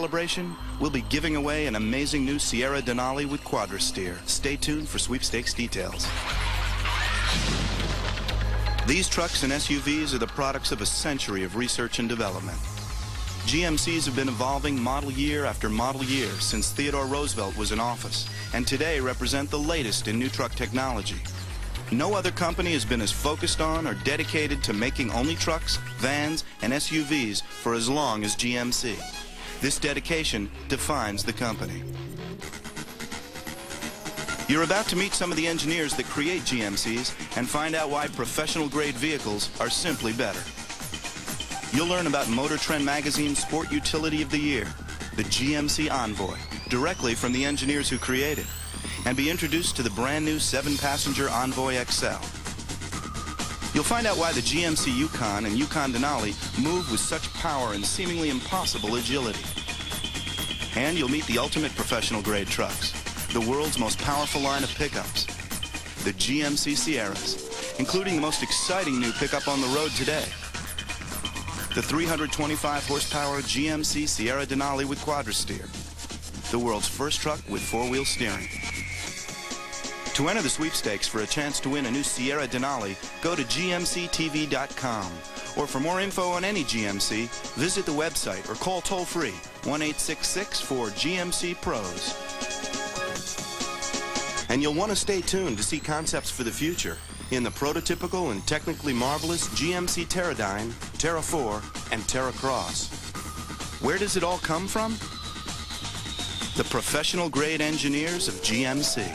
celebration, we'll be giving away an amazing new Sierra Denali with Quadra-Steer. Stay tuned for sweepstakes details. These trucks and SUVs are the products of a century of research and development. GMCs have been evolving model year after model year since Theodore Roosevelt was in office, and today represent the latest in new truck technology. No other company has been as focused on or dedicated to making only trucks, vans, and SUVs for as long as GMC. This dedication defines the company. You're about to meet some of the engineers that create GMCs and find out why professional-grade vehicles are simply better. You'll learn about Motor Trend Magazine's Sport Utility of the Year, the GMC Envoy, directly from the engineers who create it, and be introduced to the brand new 7-passenger Envoy XL. You'll find out why the GMC Yukon and Yukon Denali move with such power and seemingly impossible agility. And you'll meet the ultimate professional-grade trucks, the world's most powerful line of pickups, the GMC Sierras, including the most exciting new pickup on the road today, the 325-horsepower GMC Sierra Denali with Quadra-Steer, the world's first truck with four-wheel steering. To enter the sweepstakes for a chance to win a new Sierra Denali, go to gmctv.com. Or for more info on any GMC, visit the website or call toll-free 1-866-4GMC-PROS. And you'll want to stay tuned to see concepts for the future in the prototypical and technically marvelous GMC Terradyne, Terra 4, and Terra Cross. Where does it all come from? The professional-grade engineers of GMC.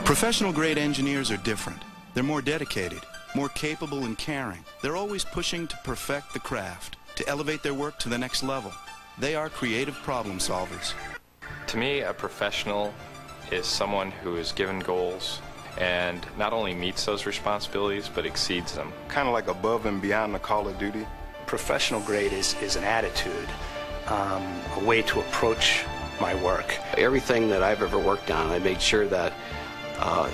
Professional-grade engineers are different. They're more dedicated, more capable and caring. They're always pushing to perfect the craft, to elevate their work to the next level. They are creative problem solvers. To me, a professional is someone who is given goals and not only meets those responsibilities, but exceeds them. Kind of like above and beyond the call of duty. Professional grade is an attitude, a way to approach my work. Everything that I've ever worked on, I made sure that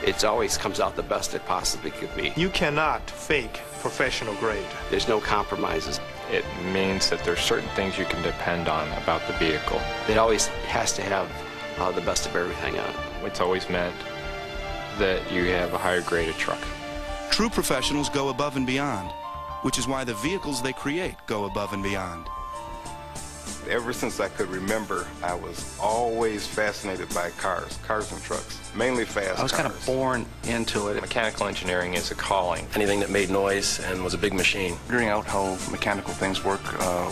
it always comes out the best it possibly could be. You cannot fake professional grade. There's no compromises. It means that there's certain things you can depend on about the vehicle. It always has to have the best of everything on it. It's always meant that you have a higher graded truck. True professionals go above and beyond, which is why the vehicles they create go above and beyond. Ever since I could remember, I was always fascinated by cars and trucks, mainly fast cars. I was kind of born into it. Mechanical engineering is a calling. Anything that made noise and was a big machine. Figuring out how mechanical things work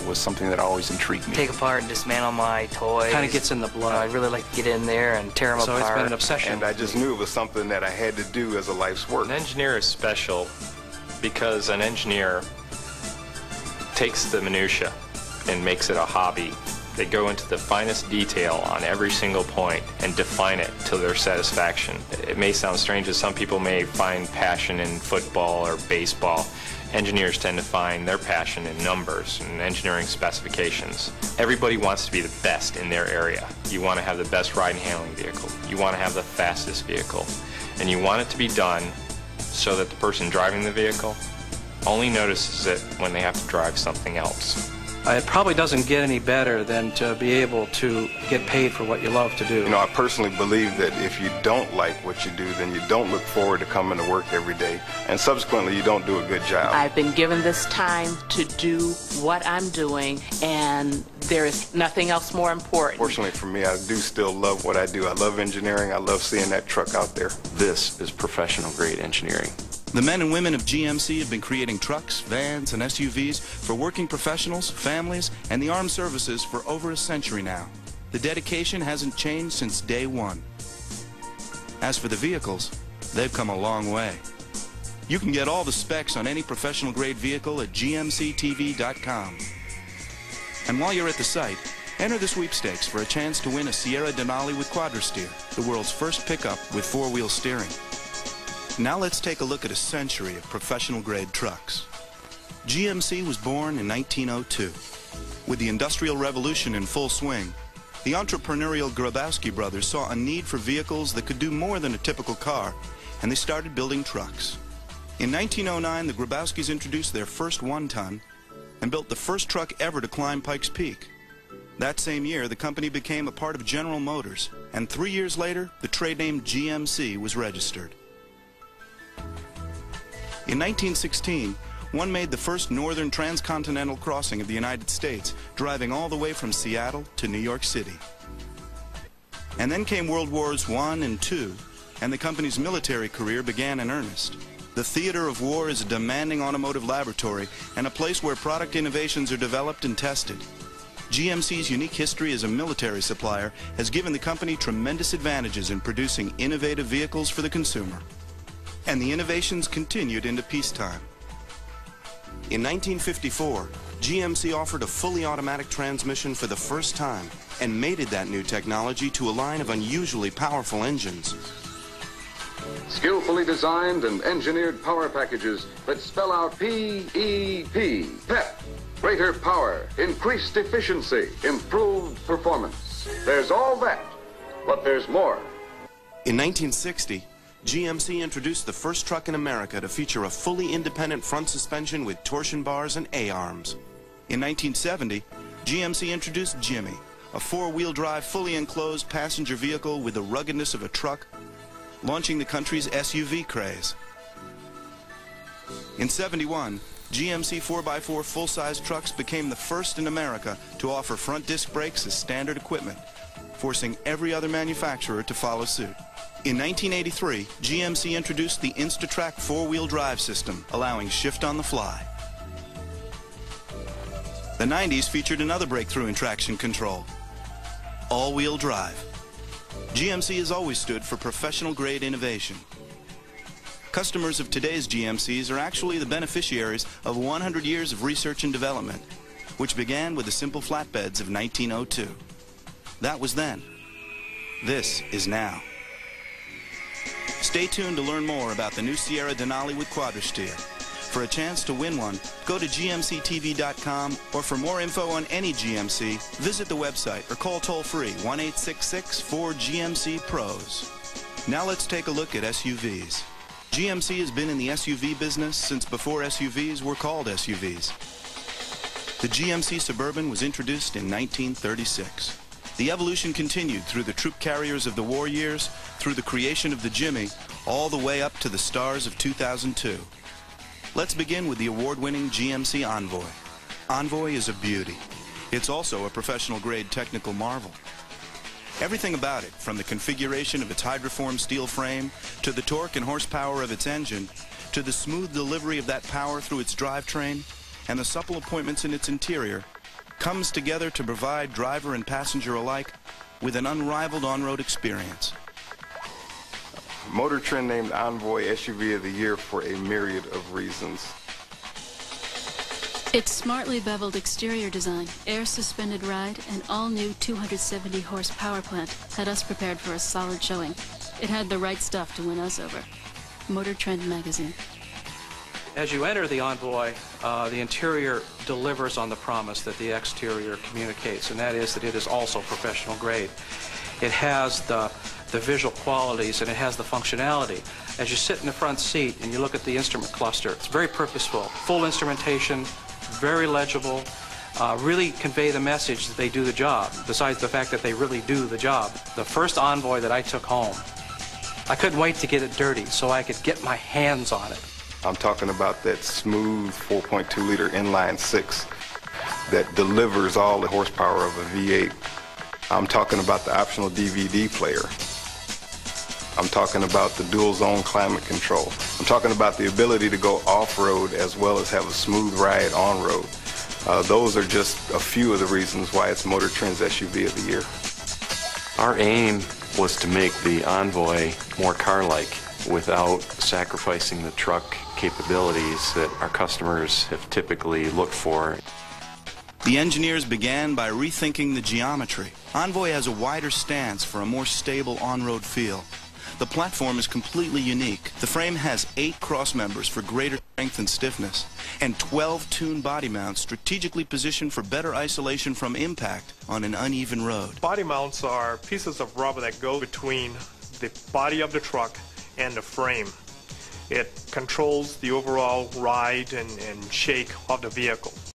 was something that always intrigued me. Take apart and dismantle my toys. Kind of gets in the blood. I really like to get in there and tear them apart. So it's been an obsession. And I just knew it was something that I had to do as a life's work. An engineer is special because an engineer takes the minutia and makes it a hobby. They go into the finest detail on every single point and define it to their satisfaction. It may sound strange, as some people may find passion in football or baseball. Engineers tend to find their passion in numbers and engineering specifications. Everybody wants to be the best in their area. You want to have the best ride and handling vehicle. You want to have the fastest vehicle. And you want it to be done so that the person driving the vehicle only notices it when they have to drive something else. It probably doesn't get any better than to be able to get paid for what you love to do. You know, I personally believe that if you don't like what you do, then you don't look forward to coming to work every day, and subsequently you don't do a good job. I've been given this time to do what I'm doing, and there is nothing else more important. Fortunately for me, I do still love what I do. I love engineering. I love seeing that truck out there. This is professional grade engineering. The men and women of GMC have been creating trucks, vans, and SUVs for working professionals, families, and the armed services for over a century now. The dedication hasn't changed since day one. As for the vehicles, they've come a long way. You can get all the specs on any professional-grade vehicle at gmctv.com. And while you're at the site, enter the sweepstakes for a chance to win a Sierra Denali with Quadra-Steer, the world's first pickup with four-wheel steering. Now let's take a look at a century of professional-grade trucks. GMC was born in 1902. With the Industrial Revolution in full swing, the entrepreneurial Grabowski brothers saw a need for vehicles that could do more than a typical car, and they started building trucks. In 1909, the Grabowskis introduced their first one-ton and built the first truck ever to climb Pikes Peak. That same year, the company became a part of General Motors, and 3 years later, the trade name GMC was registered. In 1916, one made the first northern transcontinental crossing of the United States, driving all the way from Seattle to New York City. And then came World Wars I and II, and the company's military career began in earnest. The theater of war is a demanding automotive laboratory and a place where product innovations are developed and tested. GMC's unique history as a military supplier has given the company tremendous advantages in producing innovative vehicles for the consumer. And the innovations continued into peacetime. In 1954, GMC offered a fully automatic transmission for the first time and mated that new technology to a line of unusually powerful engines. Skillfully designed and engineered power packages that spell out P-E-P, PEP. Greater power, increased efficiency, improved performance. There's all that, but there's more. In 1960, GMC introduced the first truck in America to feature a fully independent front suspension with torsion bars and A-arms. In 1970, GMC introduced Jimmy, a four-wheel drive, fully enclosed passenger vehicle with the ruggedness of a truck, launching the country's SUV craze. In '71, GMC 4x4 full-size trucks became the first in America to offer front disc brakes as standard equipment, forcing every other manufacturer to follow suit. In 1983, GMC introduced the InstaTrack four-wheel drive system, allowing shift on the fly. The 90s featured another breakthrough in traction control: all-wheel drive. GMC has always stood for professional-grade innovation. Customers of today's GMCs are actually the beneficiaries of 100 years of research and development, which began with the simple flatbeds of 1902. That was then. This is now. Stay tuned to learn more about the new Sierra Denali with Quadra-Steer. For a chance to win one, go to gmctv.com, or for more info on any GMC, visit the website or call toll-free 1-866-4GMC-PROS. Now let's take a look at SUVs. GMC has been in the SUV business since before SUVs were called SUVs. The GMC Suburban was introduced in 1936. The evolution continued through the troop carriers of the war years, through the creation of the Jimmy, all the way up to the stars of 2002. Let's begin with the award-winning GMC Envoy. Envoy is a beauty. It's also a professional-grade technical marvel. Everything about it, from the configuration of its hydroform steel frame, to the torque and horsepower of its engine, to the smooth delivery of that power through its drivetrain, and the supple appointments in its interior, comes together to provide driver and passenger alike with an unrivaled on-road experience. Motor Trend named Envoy SUV of the Year for a myriad of reasons. Its smartly beveled exterior design, air-suspended ride, and all-new 270-horse power plant had us prepared for a solid showing. It had the right stuff to win us over. Motor Trend magazine. As you enter the Envoy, the interior delivers on the promise that the exterior communicates, and that is that it is also professional grade. It has the visual qualities and it has the functionality. As you sit in the front seat and you look at the instrument cluster, it's very purposeful. Full instrumentation, very legible, really convey the message that they do the job, besides the fact that they really do the job. The first Envoy that I took home, I couldn't wait to get it dirty so I could get my hands on it. I'm talking about that smooth 4.2-liter inline six that delivers all the horsepower of a V8. I'm talking about the optional DVD player. I'm talking about the dual zone climate control. I'm talking about the ability to go off-road as well as have a smooth ride on-road. Those are just a few of the reasons why it's Motor Trend's SUV of the Year. Our aim was to make the Envoy more car-like without sacrificing the truck capabilities that our customers have typically looked for. The engineers began by rethinking the geometry. Envoy has a wider stance for a more stable on-road feel. The platform is completely unique. The frame has 8 crossmembers for greater strength and stiffness, and 12 tuned body mounts strategically positioned for better isolation from impact on an uneven road. Body mounts are pieces of rubber that go between the body of the truck and the frame. It controls the overall ride and shake of the vehicle.